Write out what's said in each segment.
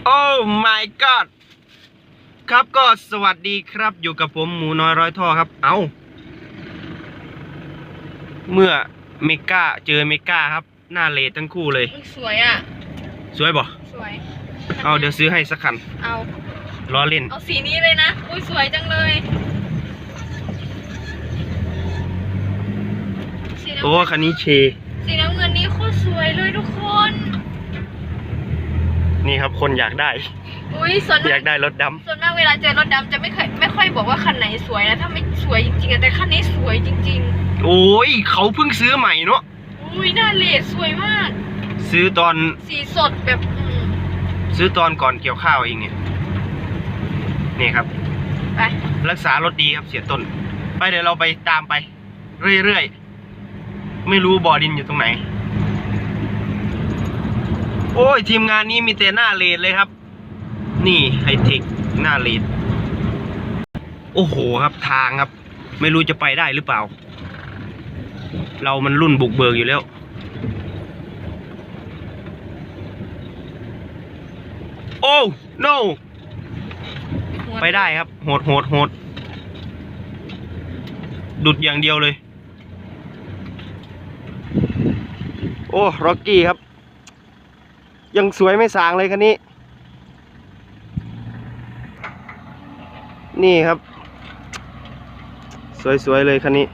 โอ้ my god ครับก็สวัสดีครับอยู่กับผมหมูน้อยร้อยท่อครับเมื่อเมกาเจอเมกาครับหน้าเลทั้งคู่เลยสวยอ่ะสวยบ่สวยเอาเดี๋ยวซื้อให้สักคันเอาล้อเล่นเอาสีนี้เลยนะอุ้ยสวยจังเลยโอ้คันนี้เชสีน้ำเงินนี้โคตรสวยเลยทุกคนนี่ครับคนอยากได้อุ้ยอยากได้รถดำส่วนมากเวลาเจอรถดำจะไม่ค่อยบอกว่าคันไหนสวยนะถ้าไม่สวยจริงๆแต่คันนี้สวยจริงๆโอ้ยเขาเพิ่งซื้อใหม่เนาะอุ้ยหน้าเลดสวยมากซื้อตอนสีสดแบบซื้อตอนก่อนเกี่ยวข้าวเองเนี่ยนี่ครับไปรักษารถดีครับเสียต้นไปเดี๋ยวเราไปตามไปเรื่อยๆไม่รู้บ่อดินอยู่ตรงไหนโอ้ยทีมงานนี้มีแต่หน้าเลดเลยครับนี่ไฮเทคหน้าเลดโอ้โหครับทางครับไม่รู้จะไปได้หรือเปล่าเรามันรุ่นบุกเบิกอยู่แล้วโอ้ no ไปได้ครับโหดดุดอย่างเดียวเลยโอ้ร็อกกี้ครับยังสวยไม่สางเลยคันนี้นี่ครับสวยๆเลยคันนี้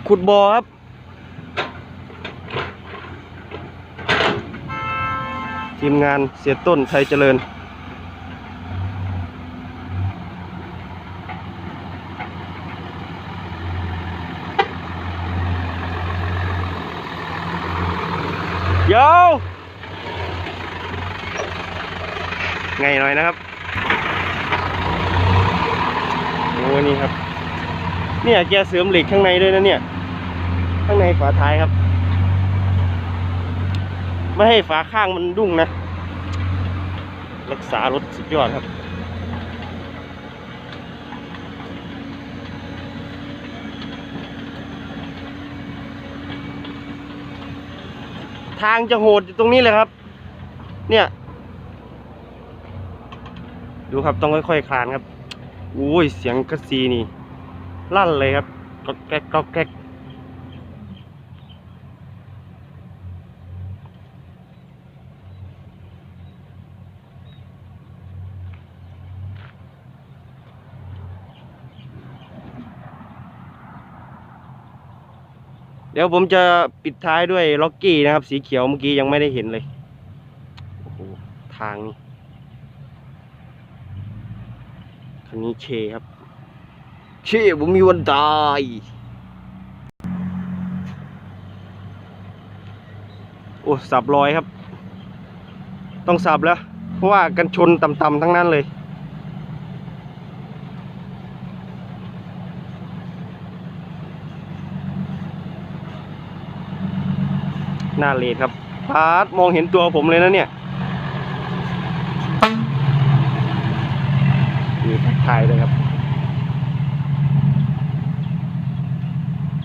ขุดบ่อครับทีมงานเสียต้นไทยเจริญโย่ไงหน่อยนะครับโอ้นี่ครับเนี่ยแกเสริมเหล็กข้างในด้วยนะเนี่ยข้างในฝาท้ายครับไม่ให้ฝาข้างมันดุ้งนะรักษารถสุดยอดครับทางจะโหดอยู่ตรงนี้เลยครับเนี่ยดูครับต้องค่อยๆคลานครับโอ้ยเสียงกระซีนี่ลั่นเลยครับก๊อกแก๊กก๊อกแก๊กเดี๋ยวผมจะปิดท้ายด้วยล็อกกี้นะครับสีเขียวเมื่อกี้ยังไม่ได้เห็นเลยโอ้โหทางนี้คันนี้เชครับเชผมมีวันตายโอ้สับรอยครับต้องสับแล้วเพราะว่ากันชนต่ำๆทั้งนั้นเลยหน้าเลดครับพาร์ทมองเห็นตัวผมเลยนะเนี่ยมีทักทายเลยครับ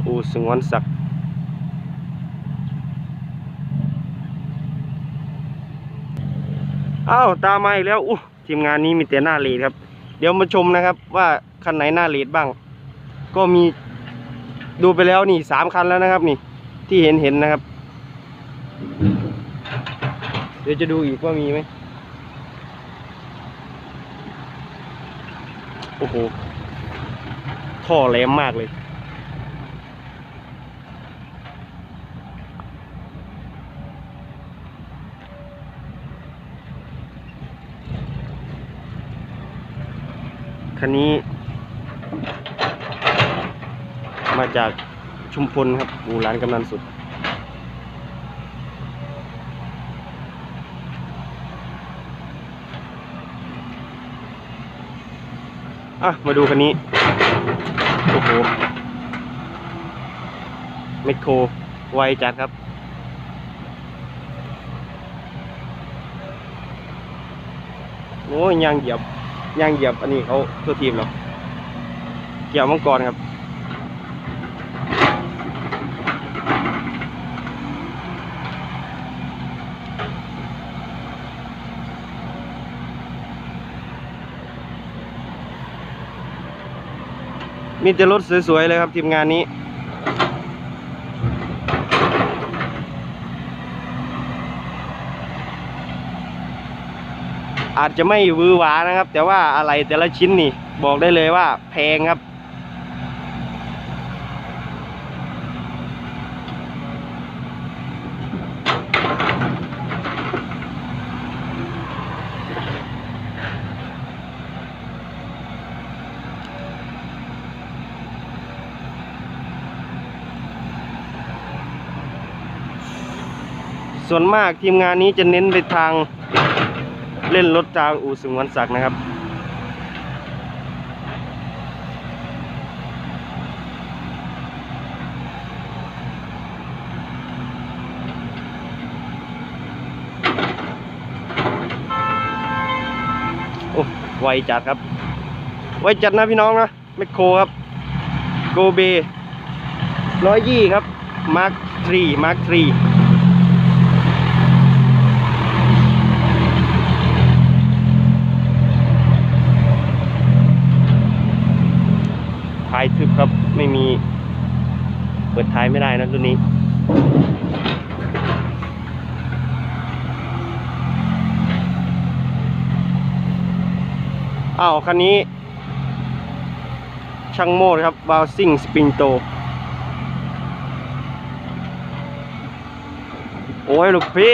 อูสงวนศักดิ์อ้าวตามมาอีกแล้วทีมงานนี้มีแต่หน้าเลดครับเดี๋ยวมาชมนะครับว่าคันไหนหน้าเลดบ้างก็มีดูไปแล้วนี่3 คันแล้วนะครับนี่ที่เห็นนะครับเดี๋ยวจะดูอีกว่ามีไหมโอ้โหท่อแหลมมากเลยคันนี้มาจากชุมพลครับหมู่ร้านกำนันสุดมาดูคันนี้โอ้โหแมคโครไวจัดครับโอ้ยยางเหยียบอันนี้เขาตัวทีมเนาะเกี่ยวมังกรครับ มีแต่รถสวยๆเลยครับทีมงานนี้อาจจะไม่วือหวานะครับแต่ว่าอะไรแต่ละชิ้นนี่บอกได้เลยว่าแพงครับส่วนมากทีมงานนี้จะเน้นไปทางเล่นรถทางอู่สงวนศักดิ์นะครับโอ้ไวจัดครับไวจัดนะพี่น้องนะแมคโครครับโกเบ120ครับมาร์ค3ท้ายทึบครับไม่มีเปิดท้ายไม่ได้นะรุ่นนี้อ้าวคันนี้ช่างโมดครับบาวซิ่งสปริงโตโอ้ยลูกพี่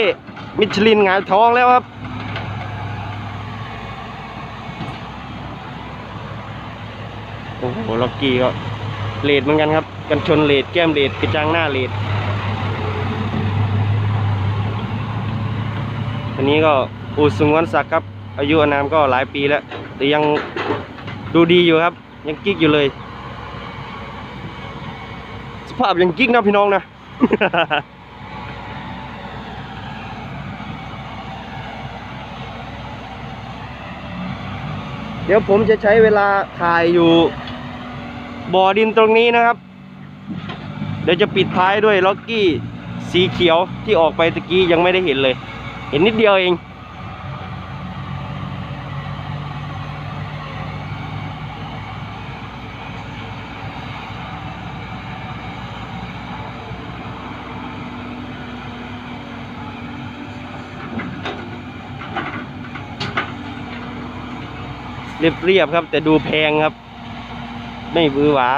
มิชลินหงายท้องแล้วครับโอ้โหล็อกกี้ก็เลดเหมือนกันครับกันชนเลดแก้มเลดกระจังหน้าเลดอันนี้ก็อู่สงวนศักดิ์ครับอายุอานามก็หลายปีแล้วแต่ยังดูดีอยู่ครับยังกิ๊กอยู่เลยสภาพยังกิ๊กนะพี่น้องนะ เดี๋ยวผมจะใช้เวลาถ่ายอยู่บ่อดินตรงนี้นะครับเดี๋ยวจะปิดท้ายด้วยล็อกกี้สีเขียวที่ออกไปตะกี้ยังไม่ได้เห็นเลยเห็นนิดเดียวเองเรียบๆครับแต่ดูแพงครับไม่บื้อหวา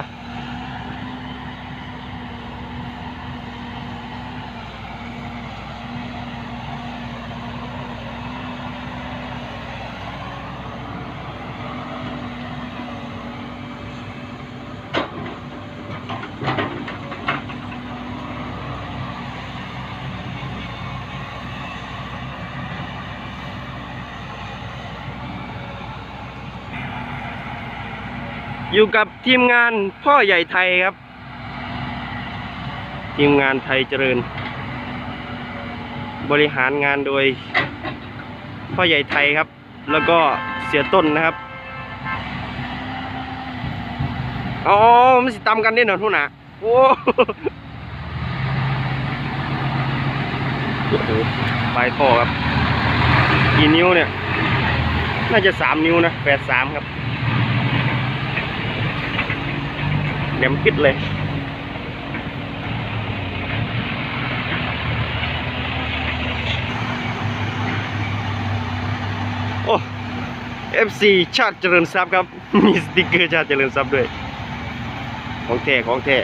อยู่กับทีมงานพ่อใหญ่ไทยครับทีมงานไทยเจริญบริหารงานโดยพ่อใหญ่ไทยครับแล้วก็เสียต้นนะครับอ๋อมันสิตำกันได้หน่อยทุนนะโอ้โหปลายท่อครับกี่นิ้วเนี่ยน่าจะ3 นิ้วนะ83ครับแหลมปิดเลยโอ้ FC ชาติเจริญทรัพย์ครับมีสติ๊กเกอร์ชาติเจริญทรัพย์ด้วยของแท้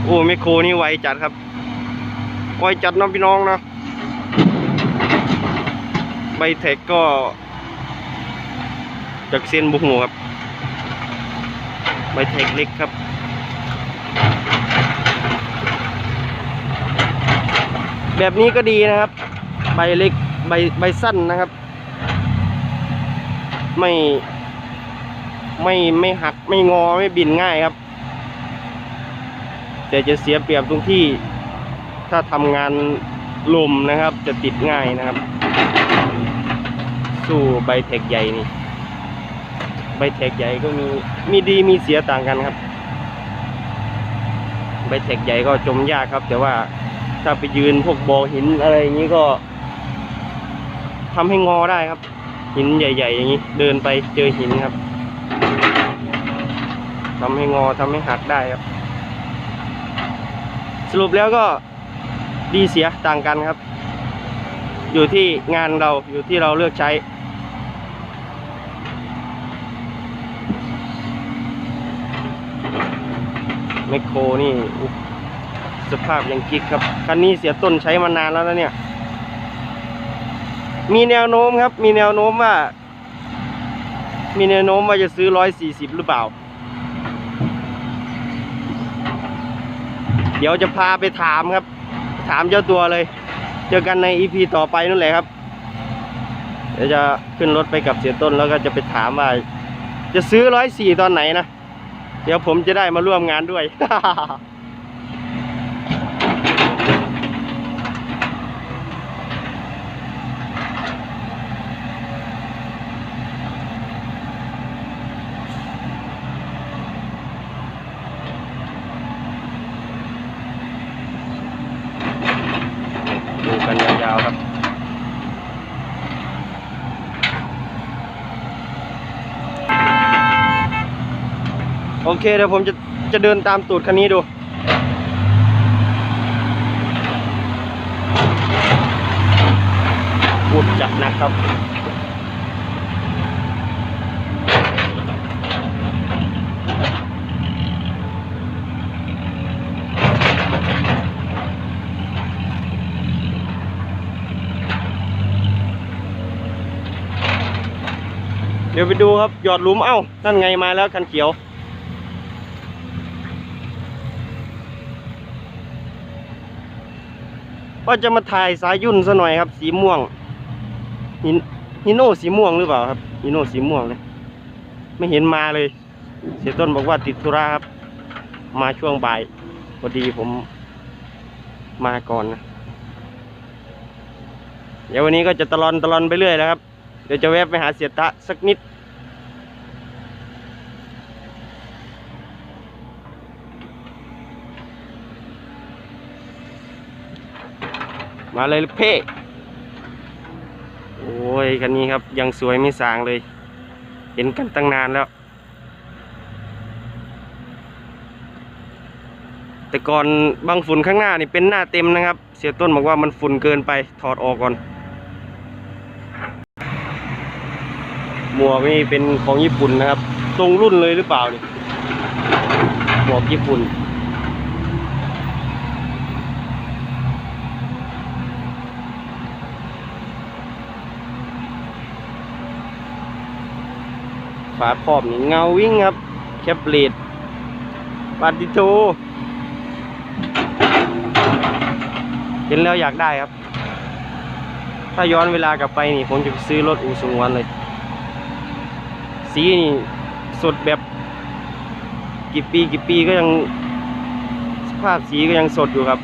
โอ้แมคโครนี่ไวจัดครับไวจัดนะพี่น้องนะใบเทคก็จากเส้นบุกหัวครับใบเทคเล็กครับแบบนี้ก็ดีนะครับใบเล็กใบสั้นนะครับไม่หักไม่งอไม่บินง่ายครับแต่จะเสียเปรียบตรงที่ถ้าทำงานลมนะครับจะติดง่ายนะครับสู้ใบเทคใหญ่นี่ใบเทคใหญ่ก็มีดีมีเสียต่างกันครับใบเทคใหญ่ก็จมยากครับแต่ว่าถ้าไปยืนพวกบ่อหินอะไรอย่างนี้ก็ ทำให้งอได้ครับ หินใหญ่ๆอย่างนี้เดินไปเจอหินครับทำให้งอทำให้หักได้ครับ สรุปแล้วก็ดีเสียต่างกันครับ อยู่ที่งานเราอยู่ที่เราเลือกใช้แมคโครนี่สภาพยังกิ๊กครับคันนี้เสียต้นใช้มานานแล้วนะเนี่ยมีแนวโน้มครับมีแนวโน้มว่าจะซื้อ140หรือเปล่าเดี๋ยวจะพาไปถามครับถามเจ้าตัวเลยเจอกันใน EP ต่อไปนั่นแหละครับเดี๋ยวจะขึ้นรถไปกับเสียต้นแล้วก็จะไปถามว่าจะซื้อ104ตอนไหนนะเดี๋ยวผมจะได้มาร่วมงานด้วย ดูกันยาวๆครับโอเคเดี๋ยวผมจะเดินตามตูดคันนี้ดูอุดจัดนะครับเดี๋ยวไปดูครับหยอดหลุมเอ้านั่นไงมาแล้วคันเขียวว่าจะมาถ่ายสายยุ่นซะหน่อยครับสีม่วงฮิโน่สีม่วงหรือเปล่าครับฮิโน่สีม่วงเลยไม่เห็นมาเลยเสียต้นบอกว่าติดธุระครับมาช่วงบ่ายพอดีผมมาก่อนนะเดี๋ยววันนี้ก็จะตลอนไปเรื่อยแล้วครับเดี๋ยวจะแวะไปหาเสียตะสักนิดมาเลยลูกเพ่โอ้ยคันนี้ครับยังสวยไม่สางเลยเห็นกันตั้งนานแล้วแต่ก่อนบางฝุ่นข้างหน้านี่เป็นหน้าเต็มนะครับเสียต้นบอกว่ามันฝุ่นเกินไปถอดออกก่อนหมวกนี่เป็นของญี่ปุ่นนะครับตรงรุ่นเลยหรือเปล่านี่หมวกญี่ปุ่นฝาครอบนี่เงาวิ่งครับแคปเลดปาติโตเห็นแล้วอยากได้ครับถ้าย้อนเวลากลับไปนี่ผมจะไปซื้อรถอู่สงวนเลยสีนี่สดแบบกี่ปีก็ยังสภาพสีก็ยังสดอยู่ครับ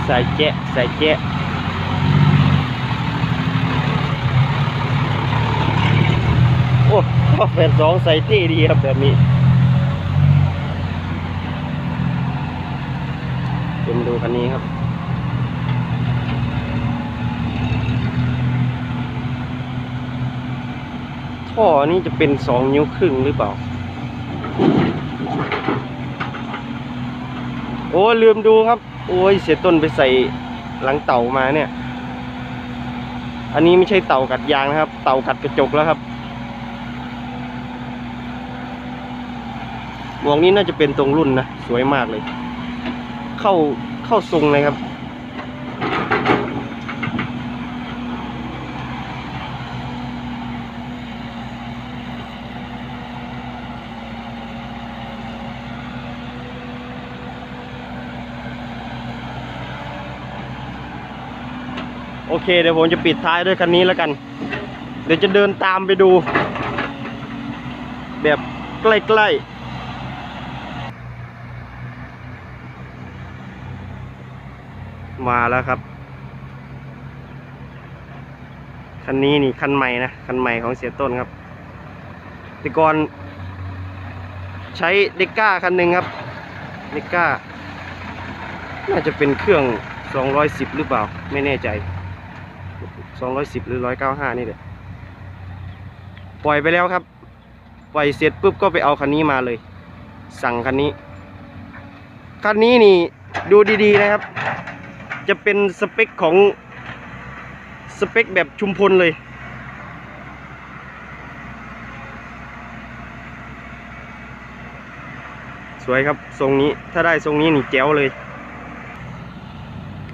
ใส่แจ๊ะโอ้แฟน2ใส่เท่ดีครับแบบนี้เป็นดูคันนี้ครับท่อนี่จะเป็น2 นิ้วครึ่งหรือเปล่าโอ้ลืมดูครับโอ้ยเสียต้นไปใส่หลังเต่ามาเนี่ยอันนี้ไม่ใช่เต่ากัดยางนะครับเต่ากัดกระจกแล้วครับหมวกนี้น่าจะเป็นตรงรุ่นนะสวยมากเลยเข้าทรงเลยครับโอเคเดี๋ยวผมจะปิดท้ายด้วยคันนี้แล้วกันเดี๋ยวจะเดินตามไปดูแบบใกล้ๆมาแล้วครับคันนี้นี่คันใหม่นะคันใหม่ของเสียต้นครับแต่ก่อนใช้เด็กก้าคันหนึ่งครับเด็กก้า น่าจะเป็นเครื่อง210หรือเปล่าไม่แน่ใจ210หรือ195นี่แหละปล่อยไปแล้วครับปล่อยเสร็จปุ๊บก็ไปเอาคันนี้มาเลยสั่งคันนี้นี่ดูดีๆนะครับจะเป็นสเปคของสเปคแบบชุมพลเลยสวยครับทรงนี้ถ้าได้ทรงนี้นี่แจ๋วเลย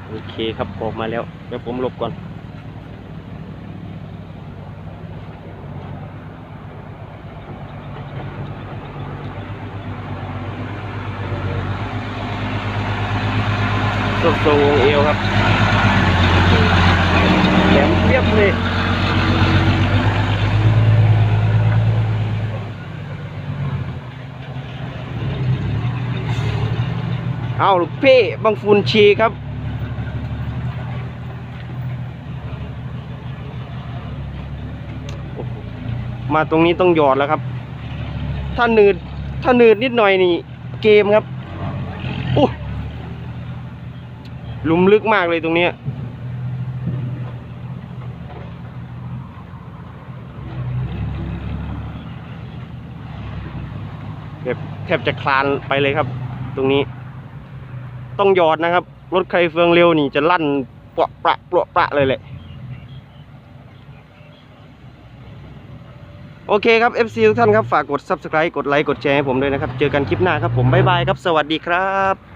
โอเคครับออกมาแล้วเดี๋ยวผมหลบก่อนทรงวงเอวครับแหลมเรียบเลยเอาลูกเพ่บังฟูนชีครับมาตรงนี้ต้องหยอดแล้วครับถ้าหนืดนิดหน่อยนี่เกมครับอู้หลุมลึกมากเลยตรงนี้แบบแทบจะคลานไปเลยครับตรงนี้ต้องหยอดนะครับรถใครเฟืองเร็วนี่จะลั่นปะประเลยแหละโอเคครับ FC ทุกท่านครับฝากกด Subscribe กดไลค์กดแชร์ให้ผมด้วยนะครับเจอกันคลิปหน้าครับผมบ๊ายบายครับสวัสดีครับ